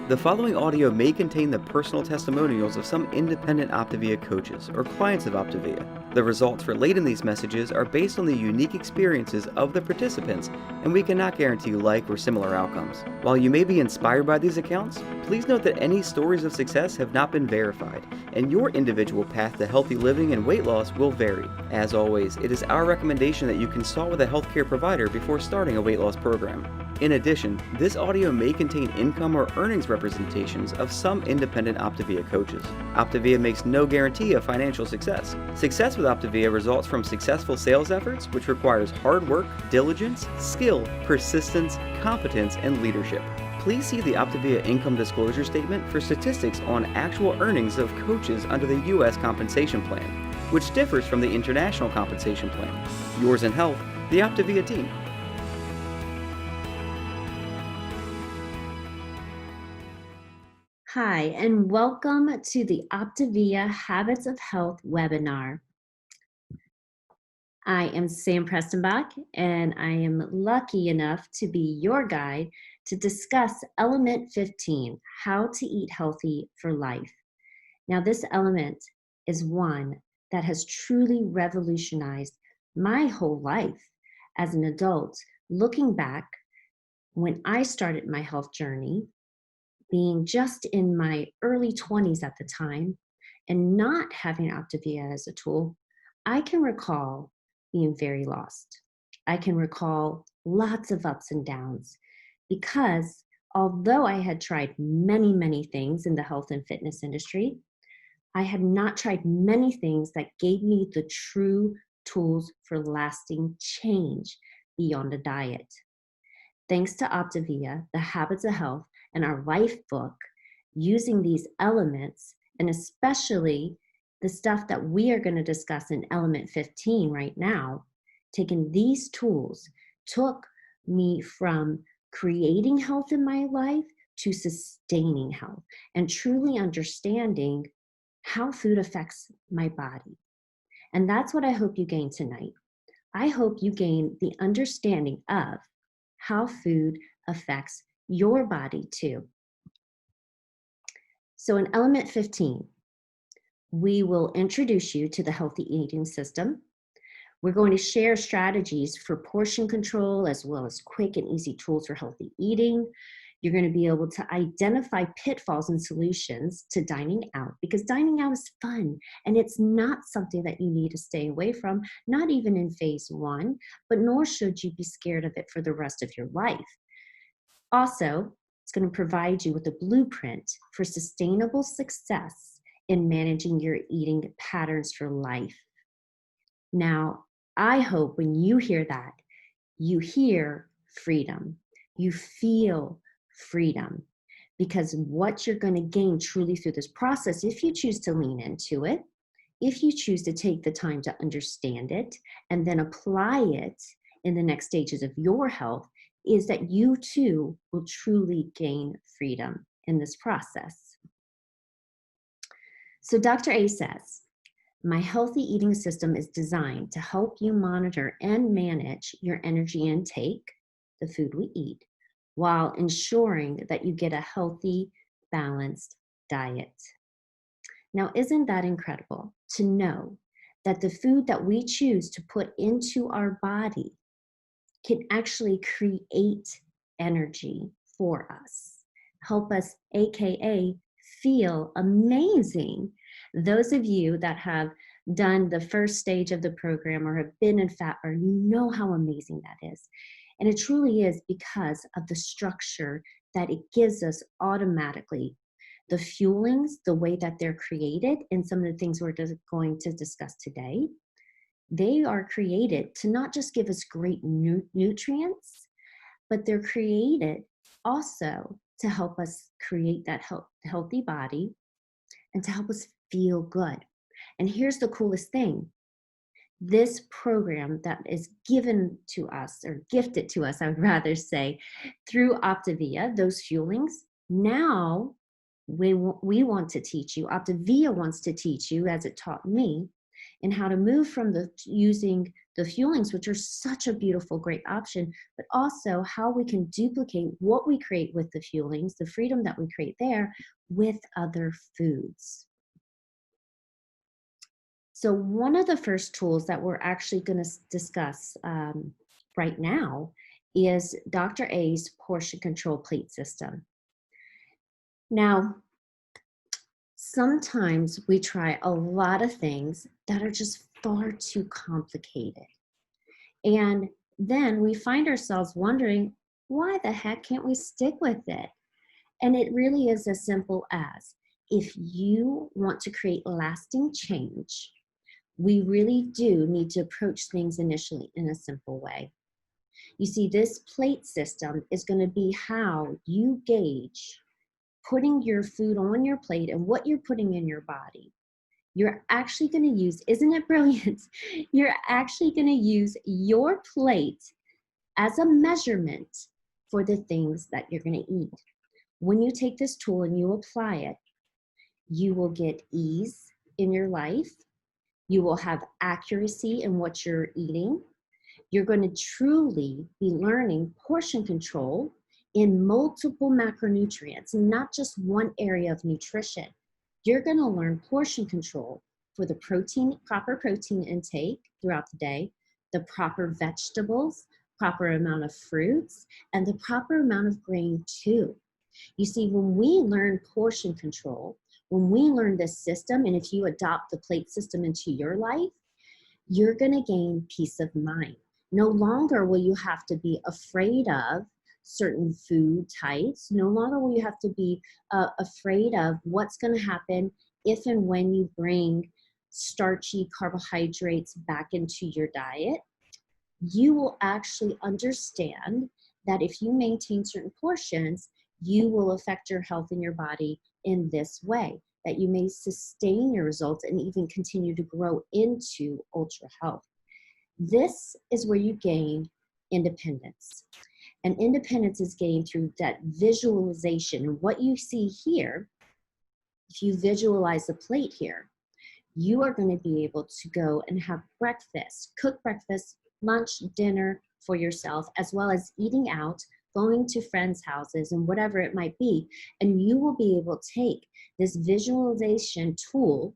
The following audio may contain the personal testimonials of some independent Optavia coaches or clients of Optavia. The results relayed in these messages are based on the unique experiences of the participants, and we cannot guarantee like or similar outcomes. While you may be inspired by these accounts, please note that any stories of success have not been verified, and your individual path to healthy living and weight loss will vary. As always, it is our recommendation that you consult with a healthcare provider before starting a weight loss program. In addition, this audio may contain income or earnings representations of some independent Optavia coaches. Optavia makes no guarantee of financial success. Success with Optavia results from successful sales efforts, which requires hard work, diligence, skill, persistence, competence, and leadership. Please see the Optavia income disclosure statement for statistics on actual earnings of coaches under the U.S. compensation plan, which differs from the international compensation plan. Yours in health, the Optavia team. Hi, and welcome to the Optavia Habits of Health webinar. I am Sam Prestenbach, and I am lucky enough to be your guide to discuss Element 15, How to Eat Healthy for Life. Now, this element is one that has truly revolutionized my whole life as an adult. Looking back, when I started my health journey, being just in my early 20s at the time and not having Optavia as a tool, I can recall being very lost. I can recall lots of ups and downs because although I had tried many things in the health and fitness industry, I had not tried many things that gave me the true tools for lasting change beyond a diet. Thanks to Optavia, the Habits of Health, and our life book, using these elements, and especially the stuff that we are going to discuss in Element 15 right now, taking these tools took me from creating health in my life to sustaining health and truly understanding how food affects my body. And that's what I hope you gain tonight. I hope you gain the understanding of how food affects your body too. So in Element 15, we will introduce you to the healthy eating system. We're going to share strategies for portion control as well as quick and easy tools for healthy eating. You're going to be able to identify pitfalls and solutions to dining out, because dining out is fun and it's not something that you need to stay away from, not even in phase 1, but nor should you be scared of it for the rest of your life. Also, it's going to provide you with a blueprint for sustainable success in managing your eating patterns for life. Now, I hope when you hear that, you hear freedom. You feel freedom, because what you're going to gain truly through this process, if you choose to lean into it, if you choose to take the time to understand it and then apply it in the next stages of your health, is that you too will truly gain freedom in this process. So Dr. A says, my healthy eating system is designed to help you monitor and manage your energy intake, the food we eat, while ensuring that you get a healthy, balanced diet. Now, isn't that incredible to know that the food that we choose to put into our body can actually create energy for us, help us, AKA, feel amazing. Those of you that have done the first stage of the program or have been in fat burn, you know how amazing that is. And it truly is because of the structure that it gives us automatically. The fuelings, the way that they're created, and some of the things we're going to discuss today, they are created to not just give us great nutrients, but they're created also to help us create that healthy body and to help us feel good. And here's the coolest thing. This program that is given to us, or gifted to us, I would rather say, through Optavia, those fuelings, now we want to teach you, Optavia wants to teach you, as it taught me, and how to move from using the fuelings, which are such a beautiful, great option, but also how we can duplicate what we create with the fuelings, the freedom that we create there, with other foods. So one of the first tools that we're actually going to discuss right now is Dr. A's portion control plate system. Now, sometimes we try a lot of things that are just far too complicated. And then we find ourselves wondering, why the heck can't we stick with it? And it really is as simple as, if you want to create lasting change, we really do need to approach things initially in a simple way. You see, this plate system is going to be how you gauge putting your food on your plate and what you're putting in your body. You're actually going to use, isn't it brilliant? You're actually going to use your plate as a measurement for the things that you're going to eat. When you take this tool and you apply it, you will get ease in your life. You will have accuracy in what you're eating. You're going to truly be learning portion control in multiple macronutrients, not just one area of nutrition. You're going to learn portion control for the proper protein intake throughout the day, the proper vegetables, proper amount of fruits, and the proper amount of grain too. You see, when we learn portion control, when we learn this system, and if you adopt the plate system into your life, you're going to gain peace of mind. No longer will you have to be afraid of certain food types. No longer will you have to be afraid of what's going to happen if and when you bring starchy carbohydrates back into your diet. You will actually understand that if you maintain certain portions, you will affect your health in your body in this way, that you may sustain your results and even continue to grow into ultra health. This is where you gain independence. And independence is gained through that visualization. And what you see here, if you visualize the plate here, you are going to be able to go and have breakfast, cook breakfast, lunch, dinner for yourself, as well as eating out, going to friends' houses, and whatever it might be. And you will be able to take this visualization tool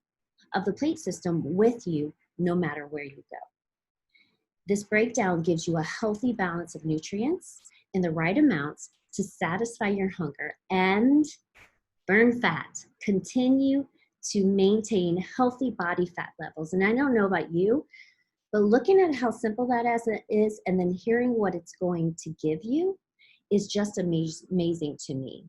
of the plate system with you no matter where you go. This breakdown gives you a healthy balance of nutrients in the right amounts to satisfy your hunger and burn fat. Continue to maintain healthy body fat levels. And I don't know about you, but looking at how simple that is and then hearing what it's going to give you is just amazing to me.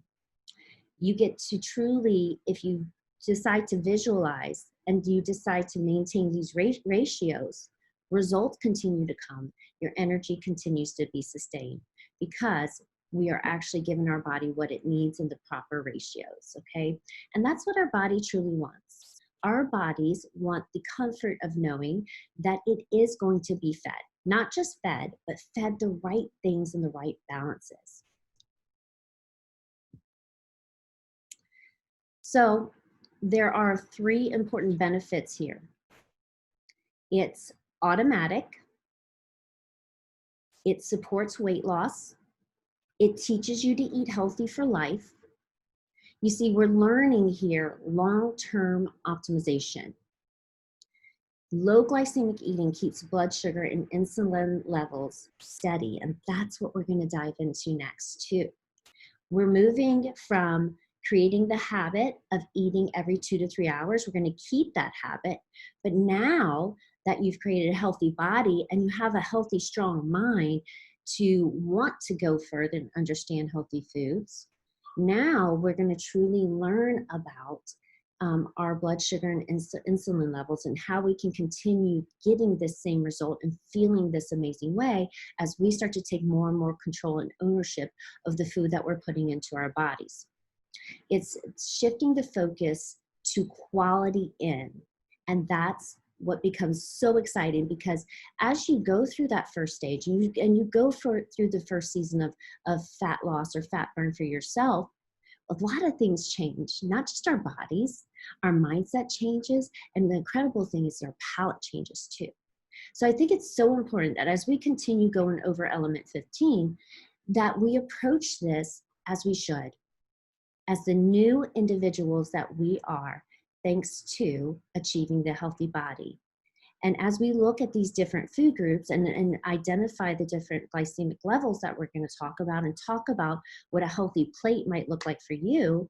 You get to truly, if you decide to visualize and you decide to maintain these ratios, results continue to come. Your energy continues to be sustained because we are actually giving our body what it needs in the proper ratios, okay? And that's what our body truly wants. Our bodies want the comfort of knowing that it is going to be fed, not just fed, but fed the right things in the right balances. So there are 3 important benefits here. It's automatic, it supports weight loss, it teaches you to eat healthy for life. You see, we're learning here long-term optimization. Low glycemic eating keeps blood sugar and insulin levels steady, and that's what we're going to dive into next too. We're moving from creating the habit of eating every 2 to 3 hours. We're going to keep that habit, but now that you've created a healthy body and you have a healthy, strong mind to want to go further and understand healthy foods, now we're going to truly learn about our blood sugar and insulin levels and how we can continue getting this same result and feeling this amazing way as we start to take more and more control and ownership of the food that we're putting into our bodies. It's shifting the focus to quality in, and that's what becomes so exciting, because as you go through that first stage and you go through the first season of fat loss or fat burn for yourself, a lot of things change, not just our bodies, Our mindset changes, and the incredible thing is their palate changes too. So I think it's so important that as we continue going over element 15, that we approach this as we should, as the new individuals that we are, thanks to achieving the healthy body. And as we look at these different food groups and identify the different glycemic levels that we're going to talk about and talk about what a healthy plate might look like for you,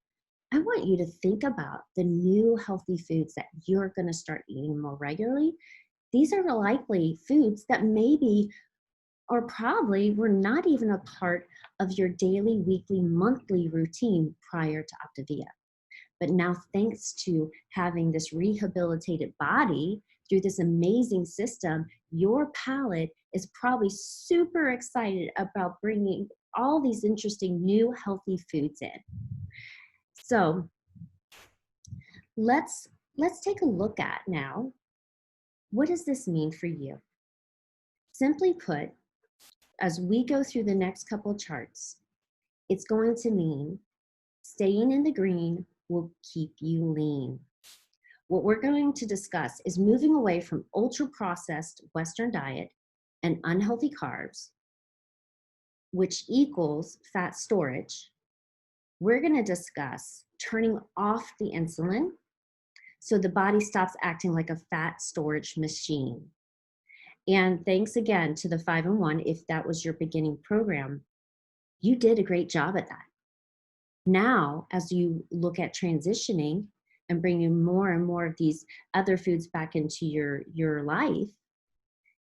I want you to think about the new healthy foods that you're going to start eating more regularly. These are likely foods that maybe or probably were not even a part of your daily, weekly, monthly routine prior to Optavia. But now, thanks to having this rehabilitated body through this amazing system, your palate is probably super excited about bringing all these interesting new healthy foods in. So let's take a look at now, what does this mean for you? Simply put, as we go through the next couple charts, it's going to mean staying in the green will keep you lean. What we're going to discuss is moving away from ultra-processed Western diet and unhealthy carbs, which equals fat storage. We're going to discuss turning off the insulin so the body stops acting like a fat storage machine. And thanks again to the 5-in-1, if that was your beginning program, you did a great job at that. Now, as you look at transitioning and bringing more and more of these other foods back into your life,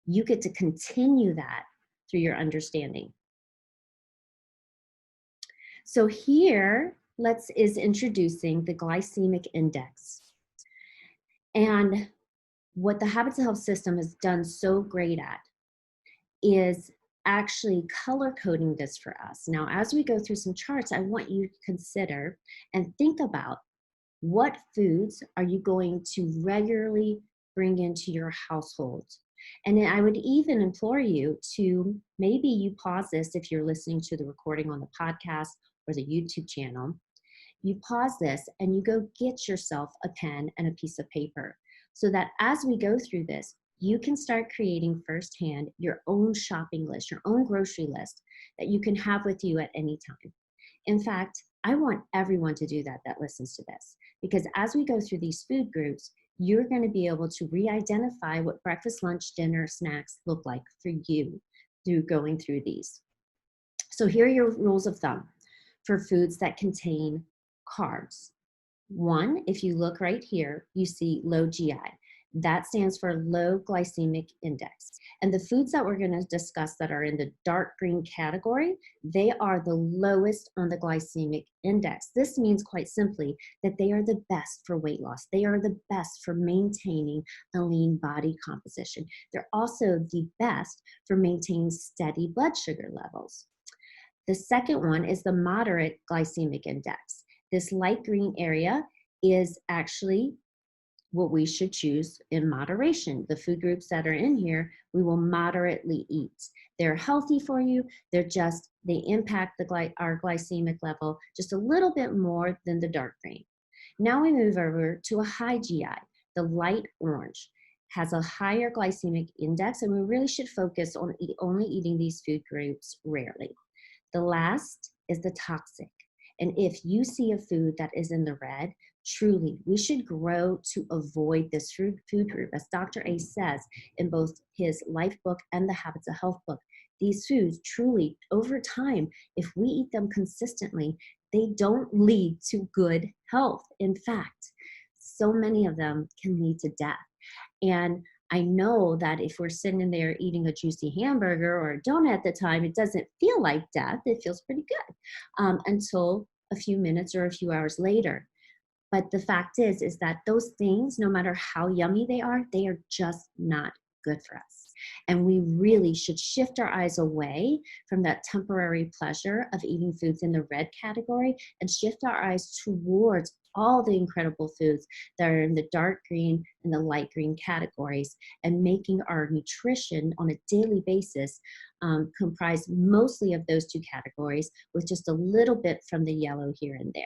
you get to continue that through your understanding. So here, is introducing the glycemic index. And what the Habits of Health system has done so great at is actually color coding this for us. Now, as we go through some charts, I want you to consider and think about what foods are you going to regularly bring into your household. And then I would even implore you to, maybe you pause this if you're listening to the recording on the podcast or the YouTube channel. You pause this and you go get yourself a pen and a piece of paper so that as we go through this, you can start creating firsthand your own shopping list, your own grocery list that you can have with you at any time. In fact, I want everyone to do that listens to this, because as we go through these food groups, you're going to be able to re-identify what breakfast, lunch, dinner, snacks look like for you through going through these. So here are your rules of thumb for foods that contain carbs. 1, if you look right here, you see low GI. That stands for low glycemic index. And the foods that we're going to discuss that are in the dark green category, they are the lowest on the glycemic index. This means quite simply that they are the best for weight loss. They are the best for maintaining a lean body composition. They're also the best for maintaining steady blood sugar levels. The second one is the moderate glycemic index. This light green area is actually what we should choose in moderation. The food groups that are in here, we will moderately eat. They're healthy for you. They impact our glycemic level just a little bit more than the dark green. Now we move over to a high GI. The light orange has a higher glycemic index, and we really should focus on only eating these food groups rarely. The last is the toxic. And if you see a food that is in the red, truly, we should grow to avoid this food group. As Dr. A says in both his life book and the Habits of Health book, these foods truly, over time, if we eat them consistently, they don't lead to good health. In fact, so many of them can lead to death. And I know that if we're sitting there eating a juicy hamburger or a donut at the time, it doesn't feel like death. It feels pretty good until a few minutes or a few hours later. But the fact is that those things, no matter how yummy they are just not good for us. And we really should shift our eyes away from that temporary pleasure of eating foods in the red category and shift our eyes towards all the incredible foods that are in the dark green and the light green categories, and making our nutrition on a daily basis comprise mostly of those two categories with just a little bit from the yellow here and there.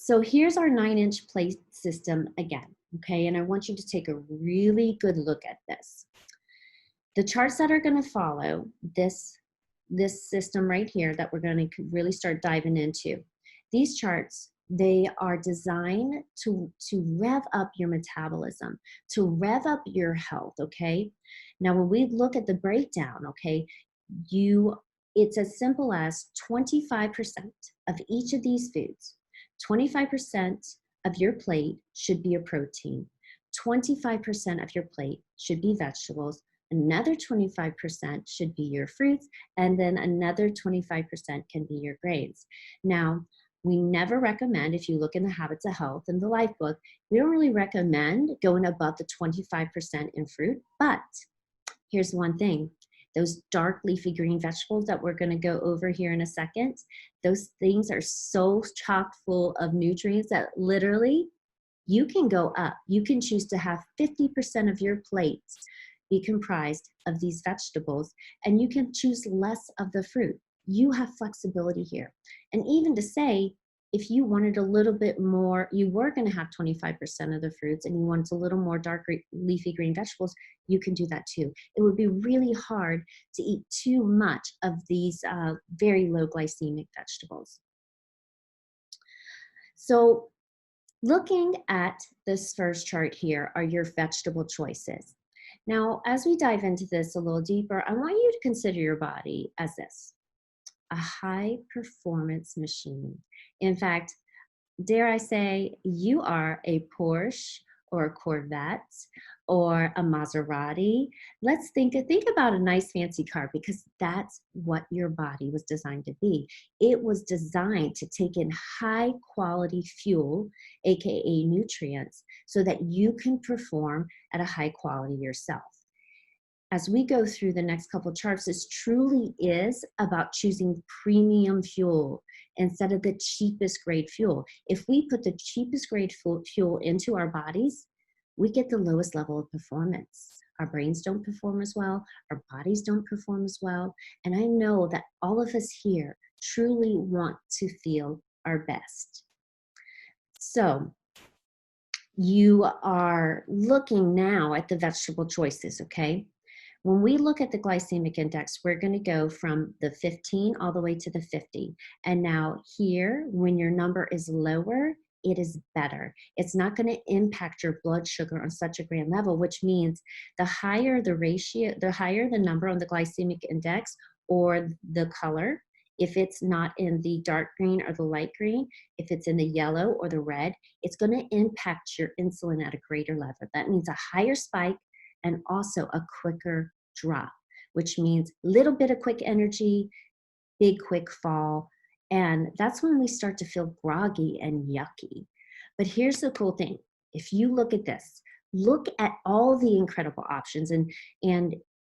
So here's our 9-inch plate system again, okay? And I want you to take a really good look at this. The charts that are going to follow this system right here that we're going to really start diving into. These charts, they are designed to rev up your metabolism, to rev up your health, okay? Now, when we look at the breakdown, okay, it's as simple as 25% of each of these foods. 25% of your plate should be a protein. 25% of your plate should be vegetables. Another 25% should be your fruits, and then another 25% can be your grains. Now, we never recommend, if you look in the Habits of Health in the Life book, we don't really recommend going above the 25% in fruit, but here's one thing. Those dark leafy green vegetables that we're going to go over here in a second, those things are so chock full of nutrients that literally you can go up. You can choose to have 50% of your plate be comprised of these vegetables, and you can choose less of the fruit. You have flexibility here. And even to say, if you wanted a little bit more, you were going to have 25% of the fruits and you wanted a little more dark leafy green vegetables, you can do that too. It would be really hard to eat too much of these very low glycemic vegetables. So looking at this first chart here are your vegetable choices. Now, as we dive into this a little deeper, I want you to consider your body as this, a high performance machine. In fact, dare I say, you are a Porsche or a Corvette or a Maserati. Let's think about a nice fancy car, because that's what your body was designed to be. It was designed to take in high quality fuel, aka nutrients, so that you can perform at a high quality yourself. As we go through the next couple charts, this truly is about choosing premium fuel instead of the cheapest grade fuel. If we put the cheapest grade fuel into our bodies, we get the lowest level of performance. Our brains don't perform as well, our bodies don't perform as well. And I know that all of us here truly want to feel our best. So you are looking now at the vegetable choices, okay? When we look at the glycemic index, we're going to go from the 15 all the way to the 50. And now here, when your number is lower, it is better. It's not going to impact your blood sugar on such a grand level, which means the higher the ratio, the higher the number on the glycemic index or the color, if it's not in the dark green or the light green, if it's in the yellow or the red, it's going to impact your insulin at a greater level. That means a higher spike and also a quicker drop, which means little bit of quick energy, big quick fall. And that's when we start to feel groggy and yucky. But here's the cool thing. If you look at this, look at all the incredible options. And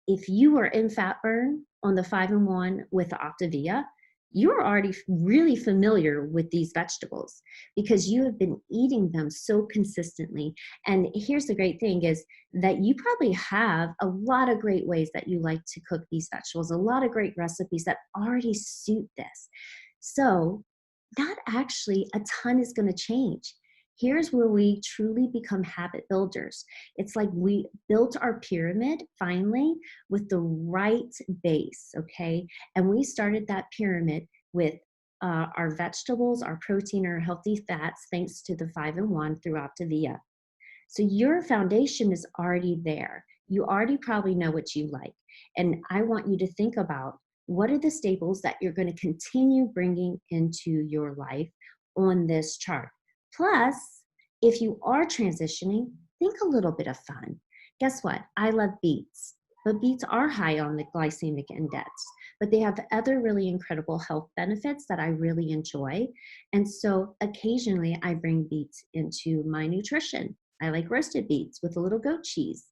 if you are in fat burn on the 5-in-1 with the Optavia, you're already really familiar with these vegetables because you have been eating them so consistently. And here's the great thing is that you probably have a lot of great ways that you like to cook these vegetables, a lot of great recipes that already suit this. So not actually a ton is going to change. Here's where we truly become habit builders. It's like we built our pyramid finally with the right base, okay? And we started that pyramid with our vegetables, our protein, our healthy fats, thanks to the 5-in-1 through Optavia. So your foundation is already there. You already probably know what you like. And I want you to think about what are the staples that you're going to continue bringing into your life on this chart. Plus, if you are transitioning, think a little bit of fun. Guess what? I love beets, but beets are high on the glycemic index, but they have other really incredible health benefits that I really enjoy. And so occasionally I bring beets into my nutrition. I like roasted beets with a little goat cheese.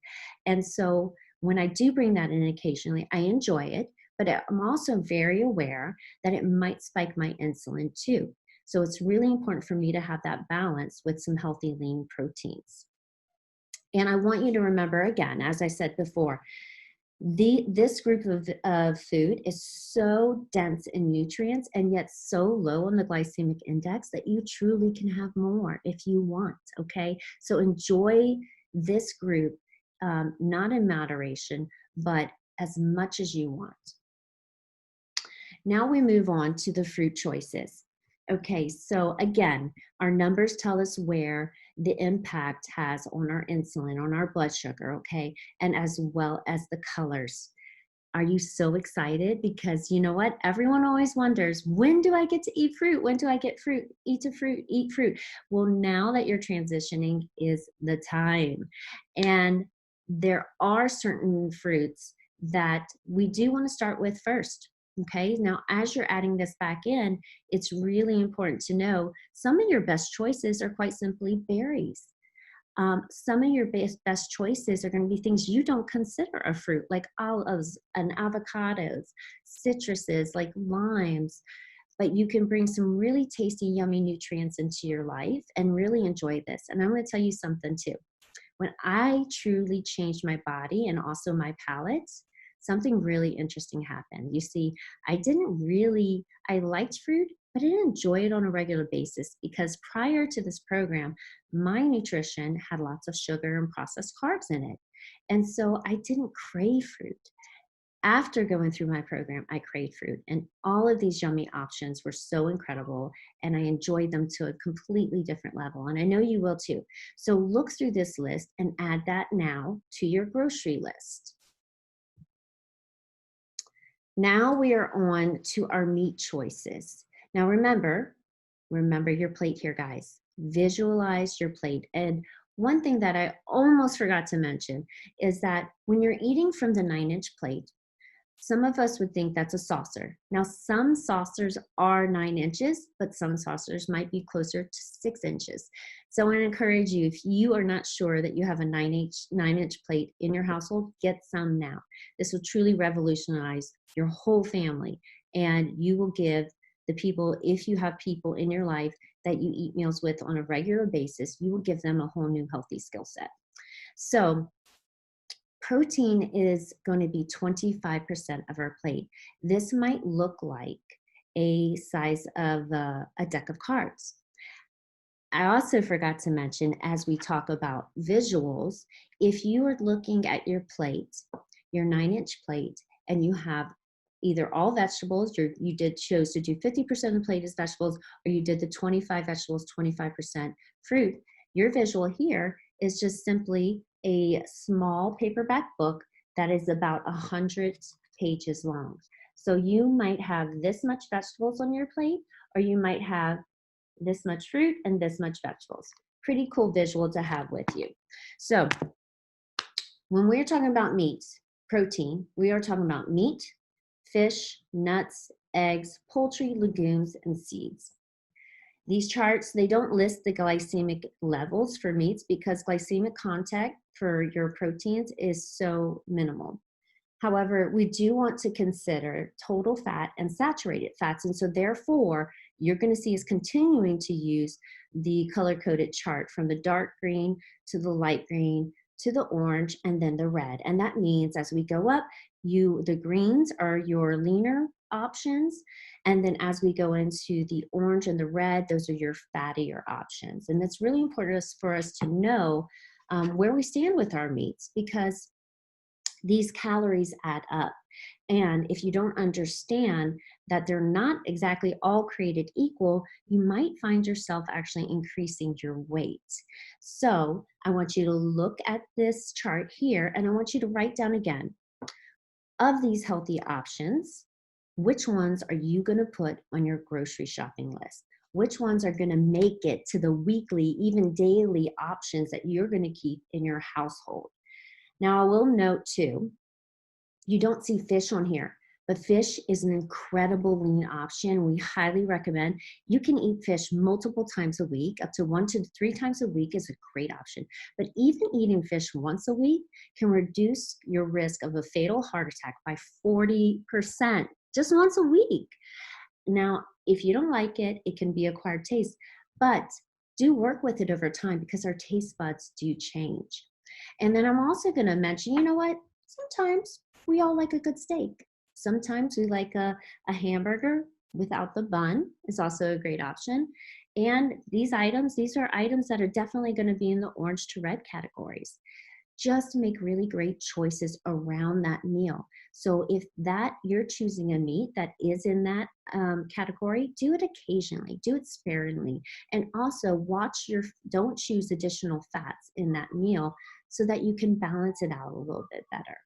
And so when I do bring that in occasionally, I enjoy it, but I'm also very aware that it might spike my insulin too. So it's really important for me to have that balance with some healthy lean proteins. And I want you to remember again, as I said before, This group of food is so dense in nutrients and yet so low on the glycemic index that you truly can have more if you want, okay? So enjoy this group, not in moderation, but as much as you want. Now we move on to the fruit choices. Okay, so again, our numbers tell us where the impact has on our insulin, on our blood sugar, okay, and as well as the colors. Are you so excited? Because you know what? Everyone always wonders, when do I get to eat fruit? When do I get fruit? Eat fruit. Well, now that you're transitioning is the time. And there are certain fruits that we do want to start with first. Okay, now as you're adding this back in, it's really important to know some of your best choices are quite simply berries. Some of your best choices are going to be things you don't consider a fruit, like olives and avocados, citruses like limes. But you can bring some really tasty, yummy nutrients into your life and really enjoy this. And I'm going to tell you something too. When I truly changed my body and also my palate, something really interesting happened. You see, I liked fruit, but I didn't enjoy it on a regular basis because prior to this program, my nutrition had lots of sugar and processed carbs in it. And so I didn't crave fruit. After going through my program, I craved fruit, and all of these yummy options were so incredible, and I enjoyed them to a completely different level. And I know you will too. So look through this list and add that now to your grocery list. Now we are on to our meat choices. Now remember your plate here, guys. Visualize your plate. And one thing that I almost forgot to mention is that when you're eating from the 9-inch plate, some of us would think that's a saucer. Now, some saucers are 9 inches, but some saucers might be closer to 6 inches. So I want to encourage you, if you are not sure that you have a 9-inch plate in your household, get some now. This will truly revolutionize your whole family. And you will give the people, if you have people in your life that you eat meals with on a regular basis, you will give them a whole new healthy skill set. So protein is going to be 25% of our plate. This might look like a size of a deck of cards. I also forgot to mention, as we talk about visuals, if you are looking at your plate, your 9-inch plate, and you have either all vegetables, you chose to do 50% of the plate as vegetables, or you did the 25 vegetables, 25% fruit, your visual here is just simply a small paperback book that is about 100 pages long. So you might have this much vegetables on your plate, or you might have this much fruit and this much vegetables. Pretty cool visual to have with you. So when we're talking about meat, protein, we are talking about meat, fish, nuts, eggs, poultry, legumes, and seeds. These charts, they don't list the glycemic levels for meats because glycemic content for your proteins is so minimal. However, we do want to consider total fat and saturated fats. And so therefore, you're going to see us continuing to use the color-coded chart from the dark green to the light green to the orange and then the red. And that means as we go up, the greens are your leaner options. And then as we go into the orange and the red, those are your fattier options. And it's really important for us to know where we stand with our meats, because these calories add up. And if you don't understand that they're not exactly all created equal, you might find yourself actually increasing your weight. So I want you to look at this chart here, and I want you to write down again, of these healthy options, which ones are you going to put on your grocery shopping list? Which ones are going to make it to the weekly, even daily options that you're going to keep in your household? Now, I will note too, you don't see fish on here, but fish is an incredible lean option. We highly recommend. You can eat fish multiple times a week, up to 1 to 3 times a week is a great option. But even eating fish once a week can reduce your risk of a fatal heart attack by 40%, just once a week. Now, if you don't like it, it can be acquired taste, but do work with it over time because our taste buds do change. And then I'm also going to mention, you know what? Sometimes We all like a good steak. Sometimes we like a hamburger without the bun is also a great option. And these are items that are definitely going to be in the orange to red categories. Just make really great choices around that meal. So if that you're choosing a meat that is in that category, do it occasionally, do it sparingly, and also don't choose additional fats in that meal so that you can balance it out a little bit better.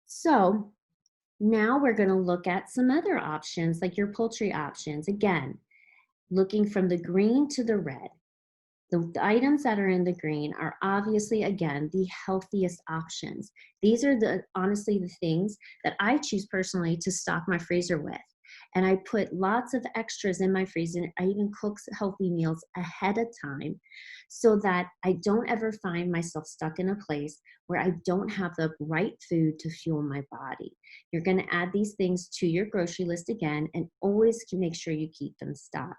So now we're going to look at some other options like your poultry options. Again, looking from the green to the red. The items that are in the green are obviously, again, the healthiest options. These are honestly the things that I choose personally to stock my freezer with. And I put lots of extras in my freezer. I even cook healthy meals ahead of time so that I don't ever find myself stuck in a place where I don't have the right food to fuel my body. You're going to add these things to your grocery list again and always make sure you keep them stocked.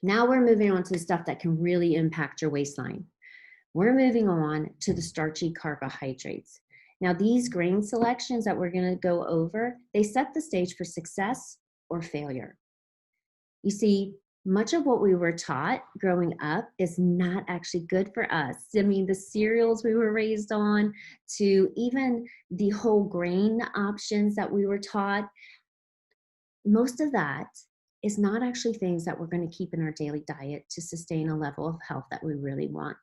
Now we're moving on to the stuff that can really impact your waistline. We're moving on to the starchy carbohydrates. Now these grain selections that we're going to go over, they set the stage for success or failure. You see, much of what we were taught growing up is not actually good for us. I mean, the cereals we were raised on to even the whole grain options that we were taught, most of that is not actually things that we're going to keep in our daily diet to sustain a level of health that we really want.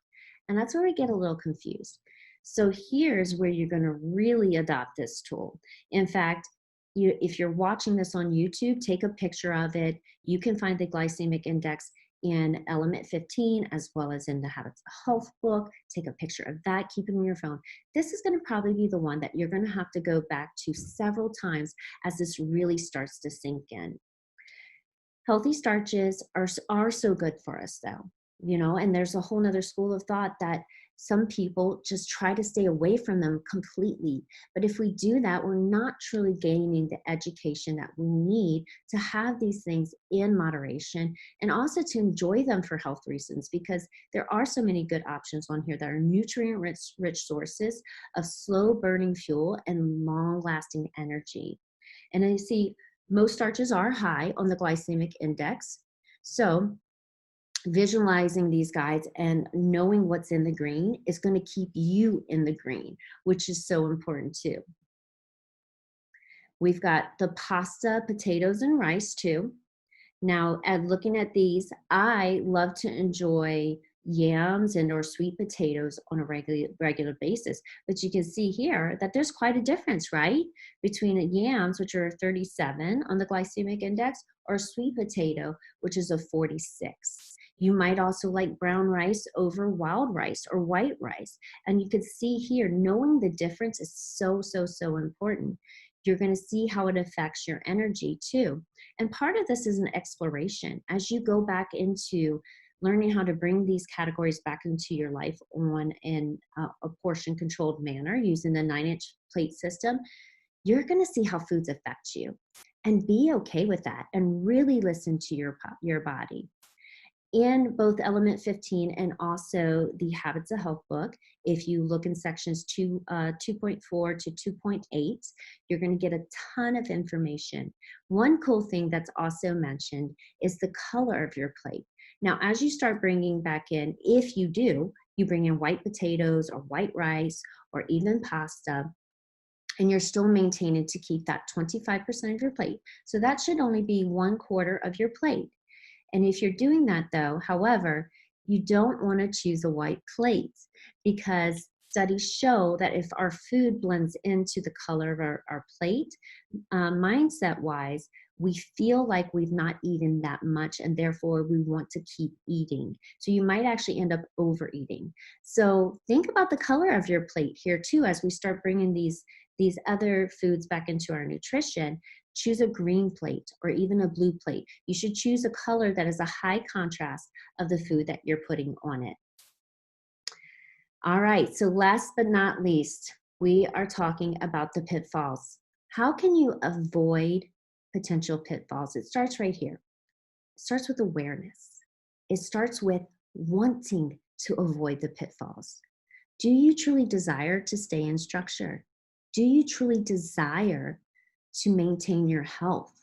And that's where we get a little confused. So here's where you're going to really adopt this tool. In fact, if you're watching this on YouTube, take a picture of it. You can find the glycemic index in Element 15 as well as in the Habits of Health book. Take a picture of that, keep it on your phone. This is going to probably be the one that you're going to have to go back to several times as this really starts to sink in. Healthy starches are so good for us though, and there's a whole nother school of thought that some people just try to stay away from them completely. But if we do that, we're not truly gaining the education that we need to have these things in moderation and also to enjoy them for health reasons, because there are so many good options on here that are nutrient-rich sources of slow burning fuel and long-lasting energy. And I see most starches are high on the glycemic index. So visualizing these guides and knowing what's in the green is going to keep you in the green, which is so important too. We've got the pasta, potatoes, and rice too. Now, looking at these, I love to enjoy yams and or sweet potatoes on a regular basis. But you can see here that there's quite a difference, right? Between yams, which are 37 on the glycemic index, or sweet potato, which is a 46. You might also like brown rice over wild rice or white rice. And you can see here, knowing the difference is so, so, so important. You're going to see how it affects your energy too. And part of this is an exploration. As you go back into learning how to bring these categories back into your life in a portion controlled manner using the 9-inch plate system, you're going to see how foods affect you and be okay with that and really listen to your body. In both Element 15 and also the Habits of Health book, if you look in sections 2.4 to 2.8, you're going to get a ton of information. One cool thing that's also mentioned is the color of your plate. Now, as you start bringing back in, if you do, you bring in white potatoes or white rice or even pasta, and you're still maintaining to keep that 25% of your plate. So that should only be 1/4 of your plate. And if you're doing that though, however, you don't want to choose a white plate because studies show that if our food blends into the color of our plate, mindset-wise, we feel like we've not eaten that much and therefore we want to keep eating. So you might actually end up overeating. So think about the color of your plate here too as we start bringing these other foods back into our nutrition. Choose a green plate or even a blue plate. You should choose a color that is a high contrast of the food that you're putting on it. All right, so last but not least, we are talking about the pitfalls. How can you avoid potential pitfalls? It starts right here. It starts with awareness. It starts with wanting to avoid the pitfalls. Do you truly desire to stay in structure? Do you truly desire to maintain your health?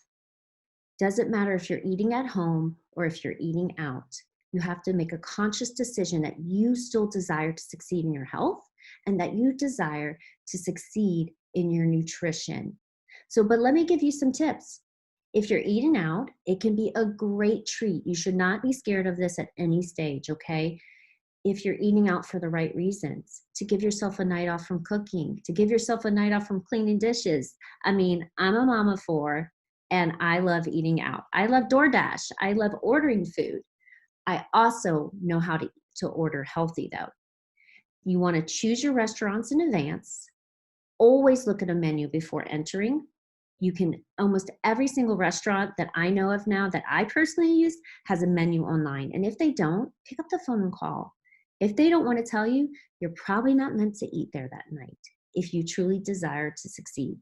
Doesn't matter if you're eating at home or if you're eating out. You have to make a conscious decision that you still desire to succeed in your health and that you desire to succeed in your nutrition. But let me give you some tips. If you're eating out, it can be a great treat. You should not be scared of this at any stage, okay? If you're eating out for the right reasons, to give yourself a night off from cooking, to give yourself a night off from cleaning dishes. I mean, I'm a mama of four and I love eating out. I love DoorDash. I love ordering food. I also know how to order healthy though. You want to choose your restaurants in advance. Always look at a menu before entering. You can, almost every single restaurant that I know of now that I personally use has a menu online. And if they don't, pick up the phone and call. If they don't want to tell you, you're probably not meant to eat there that night if you truly desire to succeed.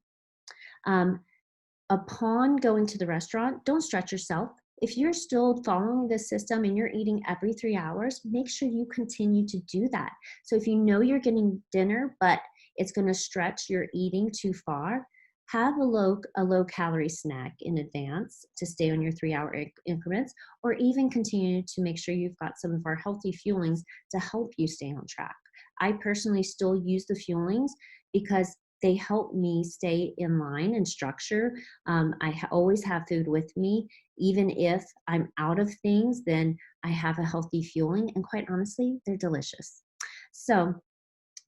Upon going to the restaurant, don't stretch yourself. If you're still following this system and you're eating every 3 hours, make sure you continue to do that. So if you know you're getting dinner, but it's going to stretch your eating too far, have a low calorie snack in advance to stay on your 3-hour increments, or even continue to make sure you've got some of our healthy fuelings to help you stay on track. I personally still use the fuelings because they help me stay in line and structure. I always have food with me. Even if I'm out of things, then I have a healthy fueling, and quite honestly, they're delicious. So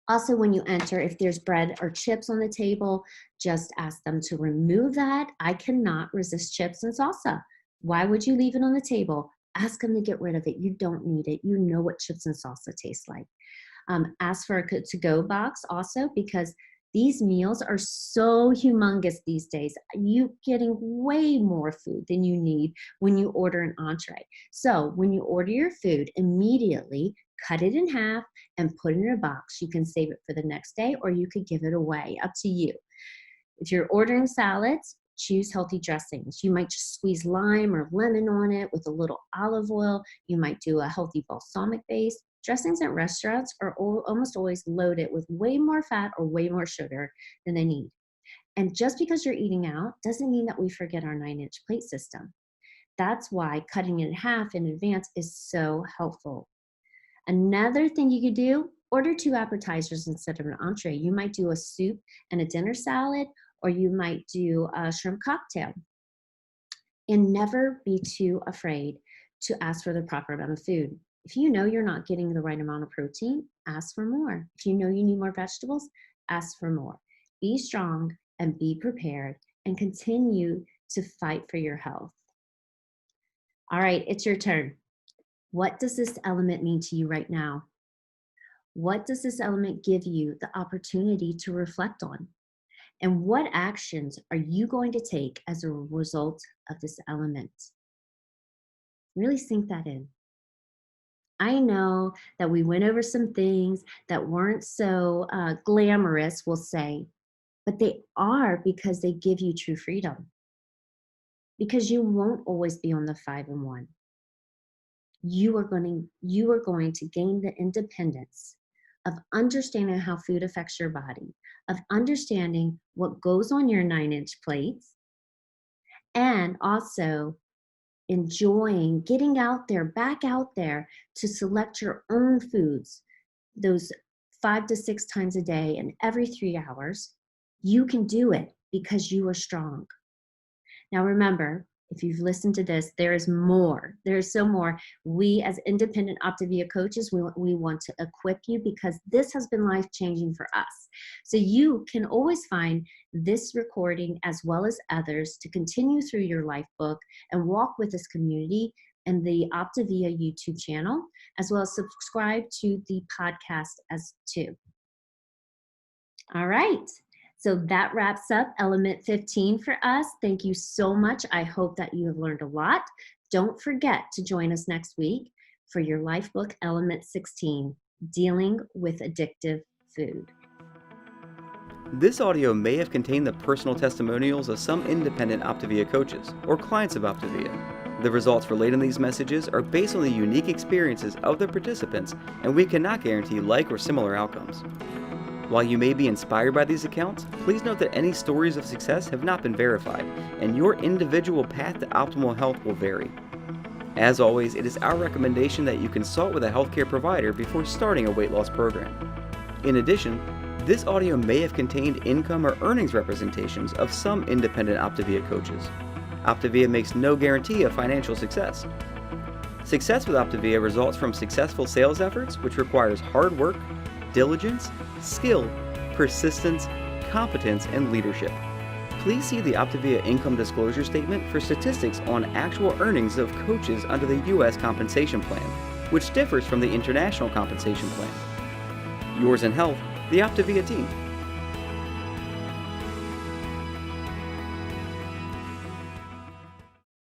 also, when you enter, if there's bread or chips on the table, just ask them to remove that. I cannot resist chips and salsa. Why would you leave it on the table? Ask them to get rid of it. You don't need it. You know what chips and salsa taste like. Ask for a to-go box also, because these meals are so humongous these days. You're getting way more food than you need when you order an entree. So when you order your food, immediately cut it in half and put it in a box. You can save it for the next day, or you could give it away, up to you. If you're ordering salads, choose healthy dressings. You might just squeeze lime or lemon on it with a little olive oil. You might do a healthy balsamic base. Dressings at restaurants are almost always loaded with way more fat or way more sugar than they need. And just because you're eating out doesn't mean that we forget our 9-inch plate system. That's why cutting it in half in advance is so helpful. Another thing you could do, order 2 appetizers instead of an entree. You might do a soup and a dinner salad, or you might do a shrimp cocktail. And never be too afraid to ask for the proper amount of food. If you know you're not getting the right amount of protein, ask for more. If you know you need more vegetables, ask for more. Be strong and be prepared and continue to fight for your health. All right, it's your turn. What does this element mean to you right now? What does this element give you the opportunity to reflect on? And what actions are you going to take as a result of this element? Really sink that in. I know that we went over some things that weren't so glamorous, we'll say, but they are because they give you true freedom. Because you won't always be on the 5 and 1. You are going to gain the independence of understanding how food affects your body, of understanding what goes on your 9-inch plates, and also enjoying getting back out there to select your own foods, those 5 to 6 times a day and every 3 hours. You can do it because you are strong. Now remember, if you've listened to this, there is more. There is so more. We as independent Optavia coaches, we want to equip you because this has been life-changing for us. So you can always find this recording as well as others to continue through your life book and walk with this community and the Optavia YouTube channel, as well as subscribe to the podcast as too. All right. So that wraps up element 15 for us. Thank you so much. I hope that you have learned a lot. Don't forget to join us next week for your life book, element 16, dealing with addictive food. This audio may have contained the personal testimonials of some independent Optavia coaches or clients of Optavia. The results relayed in these messages are based on the unique experiences of the participants, and we cannot guarantee like or similar outcomes. While you may be inspired by these accounts, please note that any stories of success have not been verified, and your individual path to optimal health will vary. As always, it is our recommendation that you consult with a healthcare provider before starting a weight loss program. In addition, this audio may have contained income or earnings representations of some independent Optavia coaches. Optavia makes no guarantee of financial success. Success with Optavia results from successful sales efforts, which requires hard work, diligence, skill, persistence, competence, and leadership. Please see the Optavia income disclosure statement for statistics on actual earnings of coaches under the U.S. compensation plan, which differs from the international compensation plan. Yours in health, the Optavia team.